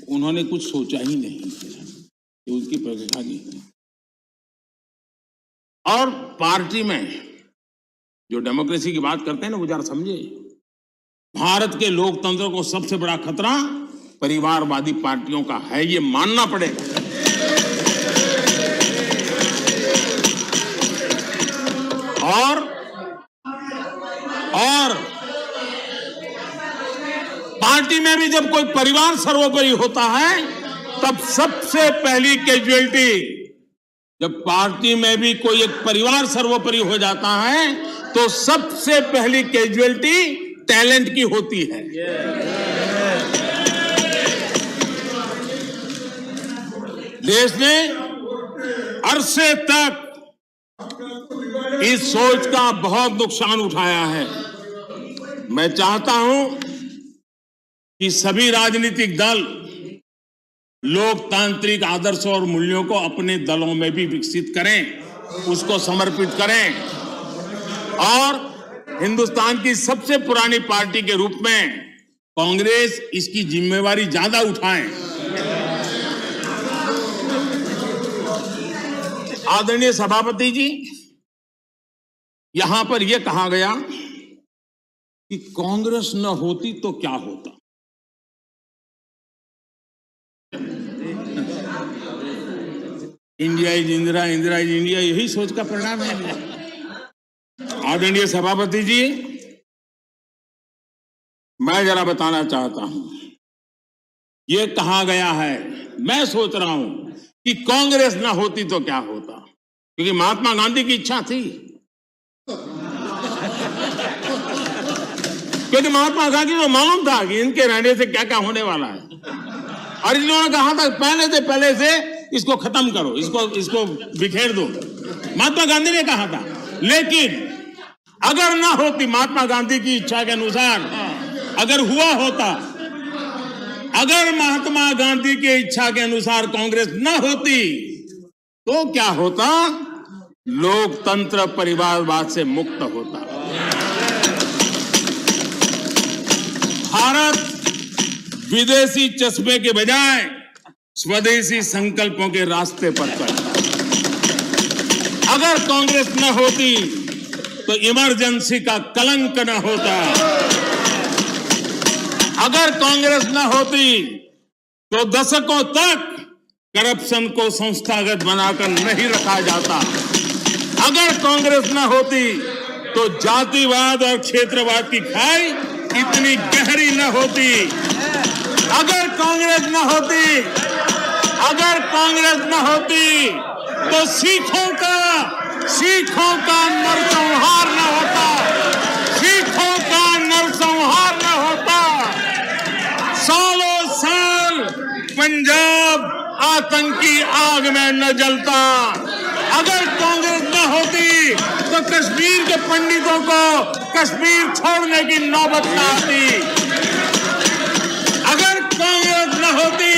उन्होंने कुछ सोचा ही नहीं, ये उनकी परेशानी है। और पार्टी में जो डेमोक्रेसी की बात करते हैं ना, वो जरा समझे, भारत के लोकतंत्र को सबसे बड़ा खतरा परिवारवादी पार्टियों का है, ये मानना पड़ेगा। और पार्टी में भी जब कोई परिवार सर्वोपरि होता है, तब सबसे पहली कैजुअलिटी, जब पार्टी में भी कोई एक परिवार सर्वोपरि हो जाता है, तो सबसे पहली कैजुअलिटी टैलेंट की होती है। देश ने अरसे तक इस सोच का बहुत नुकसान उठाया है। मैं चाहता हूं कि सभी राजनीतिक दल लोकतांत्रिक आदर्शों और मूल्यों को अपने दलों में भी विकसित करें, उसको समर्पित करें और हिंदुस्तान की सबसे पुरानी पार्टी के रूप में कांग्रेस इसकी जिम्मेवारी ज्यादा उठाए। आदरणीय सभापति जी, यहां पर यह कहा गया कि कांग्रेस न होती तो क्या होता। India is Indira, Indira is India, यही सोच का परिणाम है। आदरणीय सभापति जी, मैं जरा बताना चाहता हूं, यह कहा गया है, मैं सोच रहा हूं कि कांग्रेस ना होती तो क्या होता, क्योंकि महात्मा गांधी की इच्छा थी। क्योंकि महात्मा गांधी को मालूम था कि इनके रहने से क्या क्या होने वाला है, और इन्होंने कहा था पहले से इसको खत्म करो, इसको बिखेर दो। महात्मा गांधी ने कहा था। लेकिन अगर ना होती महात्मा गांधी की इच्छा के अनुसार, अगर हुआ होता, अगर महात्मा गांधी की इच्छा के अनुसार कांग्रेस ना होती तो क्या होता? लोकतंत्र परिवारवाद से मुक्त होता। भारत विदेशी चश्मे के बजाय स्वदेशी संकल्पों के रास्ते पर चलता। अगर कांग्रेस न होती तो इमरजेंसी का कलंक न होता। अगर कांग्रेस न होती तो दशकों तक करप्शन को संस्थागत बनाकर नहीं रखा जाता। अगर कांग्रेस न होती तो जातिवाद और क्षेत्रवाद की खाई इतनी गहरी न होती। अगर कांग्रेस न होती तो सिखों का नरसंहार न होता। सिखों का नरसंहार न होता। सालों साल पंजाब आतंकी आग में न जलता। अगर कांग्रेस न होती तो कश्मीर के पंडितों को कश्मीर छोड़ने की नौबत न आती। अगर कांग्रेस न होती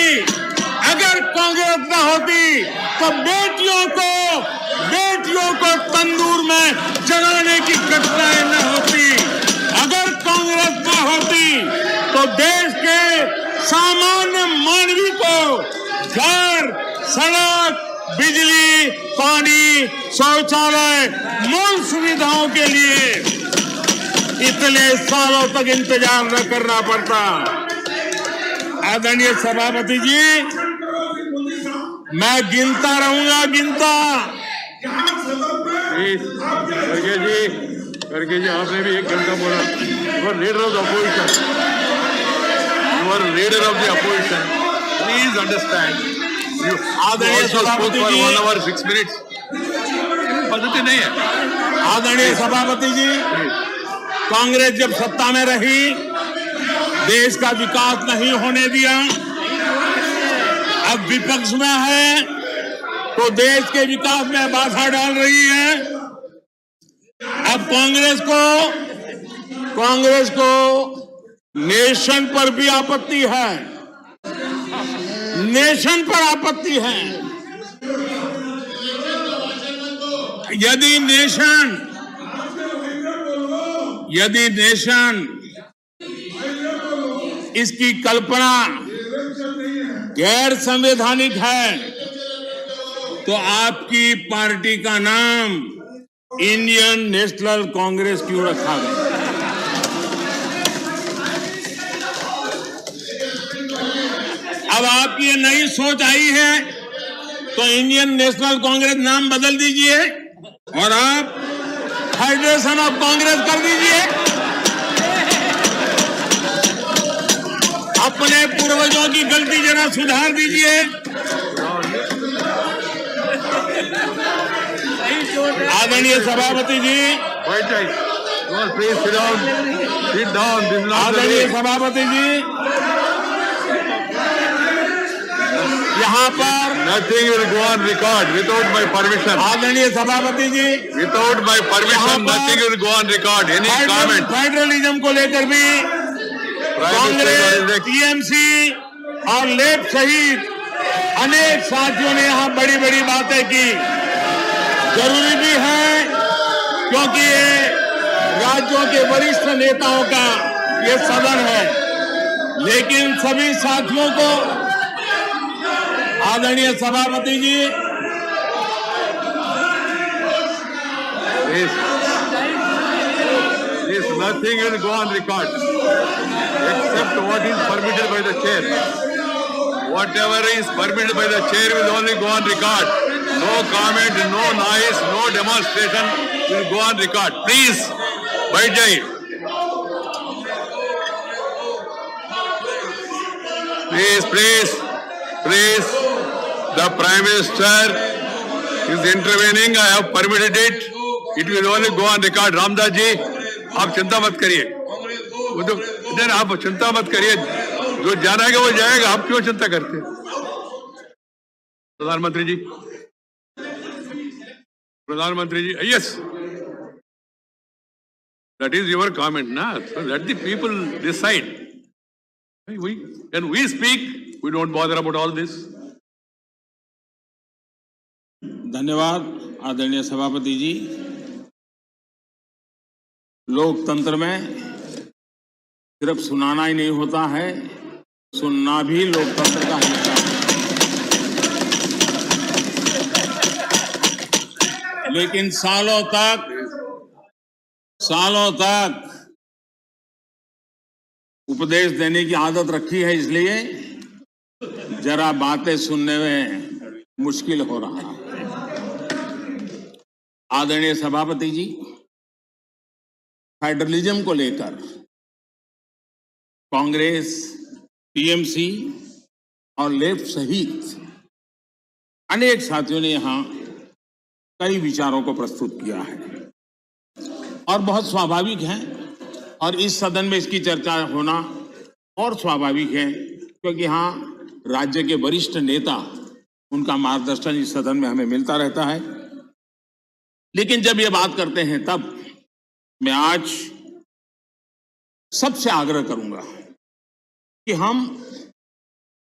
तो बेटियों को तंदूर में जलाने की घटनाएं न होती। अगर कांग्रेस न होती तो देश के सामान्य मानवी को घर, सड़क, बिजली, पानी, शौचालय, मूल सुविधाओं के लिए इतने सालों तक इंतजार न करना पड़ता। आदरणीय सभापति जी, मैं गिनता रहूंगा। खड़गे जी, आपने भी 1 घंटा बोला। You are leader of the opposition. You are leader of the opposition. Please understand. You also spoke for 1 hour 6 minutes. पद्धति नहीं है। आदरणीय सभापति जी, कांग्रेस जब सत्ता में रही, देश का विकास नहीं होने दिया। अब विपक्ष में है तो देश के विकास में बाधा डाल रही है। अब कांग्रेस को नेशन पर भी आपत्ति है। नेशन पर आपत्ति है। यदि नेशन इसकी कल्पना गैर संवैधानिक है तो आपकी पार्टी का नाम इंडियन नेशनल कांग्रेस क्यों रखा गया? अब आपकी ये नई सोच आई है तो इंडियन नेशनल कांग्रेस नाम बदल दीजिए और आप फेडरेशन ऑफ कांग्रेस कर दीजिए। अपने पूर्वजों की गलती जरा सुधार दीजिए। आदरणीय सभापति जी, आदरणीय सभापति जी, यहाँ पर nothing will go on record without my permission. आदरणीय सभापति जी, Without my permission, nothing will go on record. Any comment? Federalism को लेकर भी कांग्रेस, टीएमसी और लेफ्ट सहित अनेक साथियों ने यहाँ बड़ी बड़ी बातें की। जरूरी भी है क्योंकि ये राज्यों के वरिष्ठ नेताओं का ये सदन है, लेकिन सभी साथियों को आदरणीय सभापति जी, This nothing will go on record except what is permitted by the chair. Whatever is permitted by the chair will only go on record. No comment, no noise, no demonstration will go on record. Please, बैठ जाइए. Please. The Prime Minister is intervening. I have permitted it. It will only go on record. Ramdas ji, आप चिंता मत करिए। इधर आप चिंता मत करिए। जो जाना है वो जाएगा। आप क्यों चिंता करते हैं? प्रधानमंत्री जी, yes. That is your comment, na? So let the people decide. When we speak, we don't bother about all this. धन्यवाद आदरणीय सभापति जी। लोकतंत्र में सिर्फ सुनाना ही नहीं होता है, सुनना भी लोकतंत्र का हिस्सा है। लेकिन सालों तक उपदेश देने की आदत रखी है, इसलिए जरा बातें सुनने में मुश्किल हो रहा है। आदरणीय सभापति जी, फेडरलिज्म को लेकर कांग्रेस, टीएमसी और लेफ्ट सहित अनेक साथियों ने यहां कई विचारों को प्रस्तुत किया है और बहुत स्वाभाविक है, और इस सदन में इसकी चर्चा होना और स्वाभाविक है क्योंकि यहाँ राज्य के वरिष्ठ नेता, उनका मार्गदर्शन इस सदन में हमें मिलता रहता है। लेकिन जब ये बात करते हैं तब मैं आज सबसे आग्रह करूंगा कि हम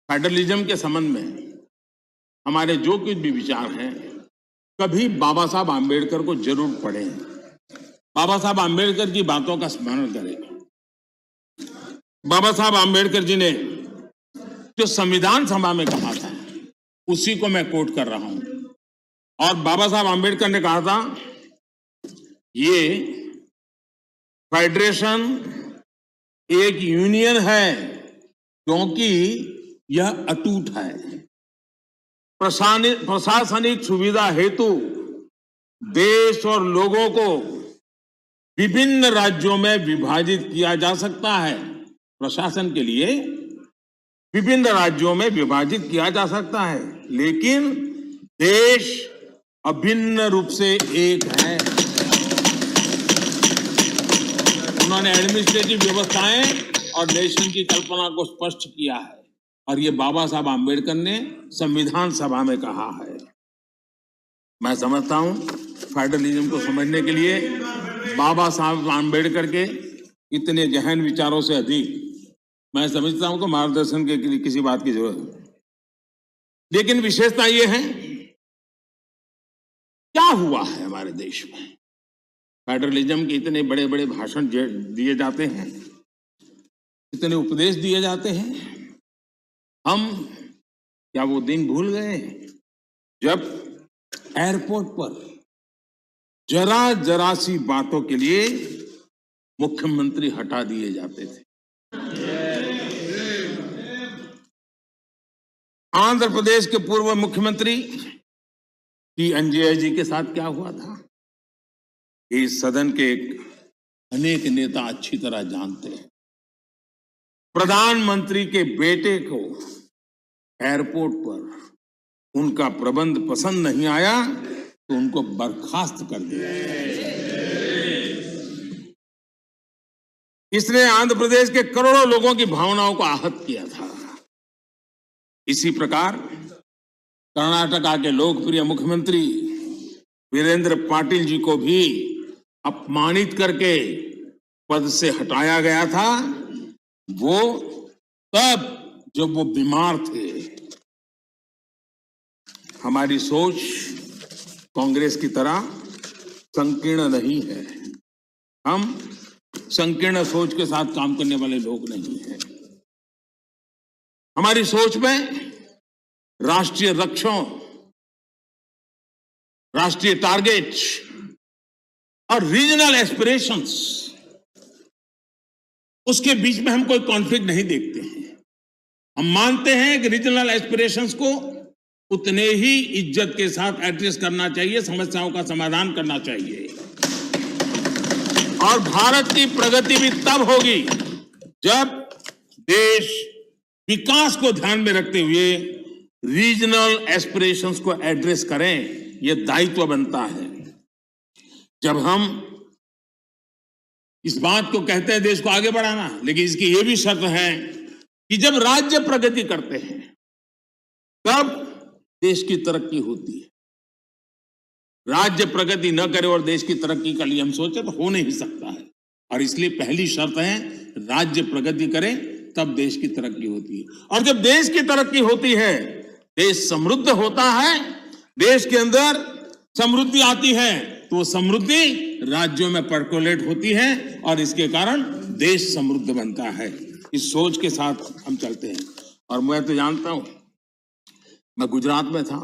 फेडरलिज्म के संबंध में हमारे जो कुछ भी विचार हैं, कभी बाबा साहब आम्बेडकर को जरूर पढ़ें, बाबा साहब आम्बेडकर की बातों का स्मरण करें। बाबा साहब आम्बेडकर जी ने जो संविधान सभा में कहा था, उसी को मैं कोट कर रहा हूं। और बाबा साहब आम्बेडकर ने कहा था, ये फेडरेशन एक यूनियन है क्योंकि यह अटूट है। प्रशासनिक सुविधा हेतु देश और लोगों को विभिन्न राज्यों में विभाजित किया जा सकता है। प्रशासन के लिए विभिन्न राज्यों में विभाजित किया जा सकता है, लेकिन देश अभिन्न रूप से एक है। उन्होंने एडमिनिस्ट्रेटिव व्यवस्थाएं और नेशन की कल्पना को स्पष्ट किया है, और ये बाबा साहब आम्बेडकर ने संविधान सभा में कहा है। मैं समझता हूं फेडरलिज्म को समझने के लिए बाबा साहब आम्बेडकर के इतने गहन विचारों से अधिक मैं समझता हूं कि मार्गदर्शन के लिए किसी बात की जरूरत है। लेकिन विशेषता ये है, क्या हुआ है हमारे देश में? फेडरलिज्म के इतने बड़े बड़े भाषण दिए जाते हैं, इतने उपदेश दिए जाते हैं, हम क्या वो दिन भूल गए जब एयरपोर्ट पर जरा जरा सी बातों के लिए मुख्यमंत्री हटा दिए जाते थे? आंध्र प्रदेश के पूर्व मुख्यमंत्री टी अंजय जी के साथ क्या हुआ था, इस सदन के अनेक नेता अच्छी तरह जानते हैं। प्रधानमंत्री के बेटे को एयरपोर्ट पर उनका प्रबंध पसंद नहीं आया तो उनको बर्खास्त कर दिया। इसने आंध्र प्रदेश के करोड़ों लोगों की भावनाओं को आहत किया था। इसी प्रकार कर्नाटका के लोकप्रिय मुख्यमंत्री वीरेंद्र पाटिल जी को भी अपमानित करके पद से हटाया गया था, वो तब जब वो बीमार थे। हमारी सोच कांग्रेस की तरह संकीर्ण नहीं है। हम संकीर्ण सोच के साथ काम करने वाले लोग नहीं हैं। हमारी सोच में राष्ट्रीय लक्ष्यों, राष्ट्रीय टारगेट और रीजनल एस्पिरेशंस, उसके बीच में हम कोई कॉन्फ्लिक्ट नहीं देखते हैं। हम मानते हैं कि रीजनल एस्पिरेशंस को उतने ही इज्जत के साथ एड्रेस करना चाहिए, समस्याओं का समाधान करना चाहिए। और भारत की प्रगति भी तब होगी जब देश विकास को ध्यान में रखते हुए रीजनल एस्पिरेशंस को एड्रेस करें। यह दायित्व बनता है। जब हम इस बात को कहते हैं देश को आगे बढ़ाना, लेकिन इसकी यह भी शर्त है कि जब राज्य प्रगति करते हैं तब देश की तरक्की होती है। राज्य प्रगति न करे और देश की तरक्की के लिए हम सोचे तो हो नहीं सकता है। और इसलिए पहली शर्त है राज्य प्रगति करे तब देश की तरक्की होती है। और जब देश की तरक्की होती है, देश समृद्ध होता है, देश के अंदर समृद्धि आती है, तो वो समृद्धि राज्यों में पर्कोलेट होती है और इसके कारण देश समृद्ध बनता है। इस सोच के साथ हम चलते हैं। और मैं तो जानता हूं, मैं गुजरात में था,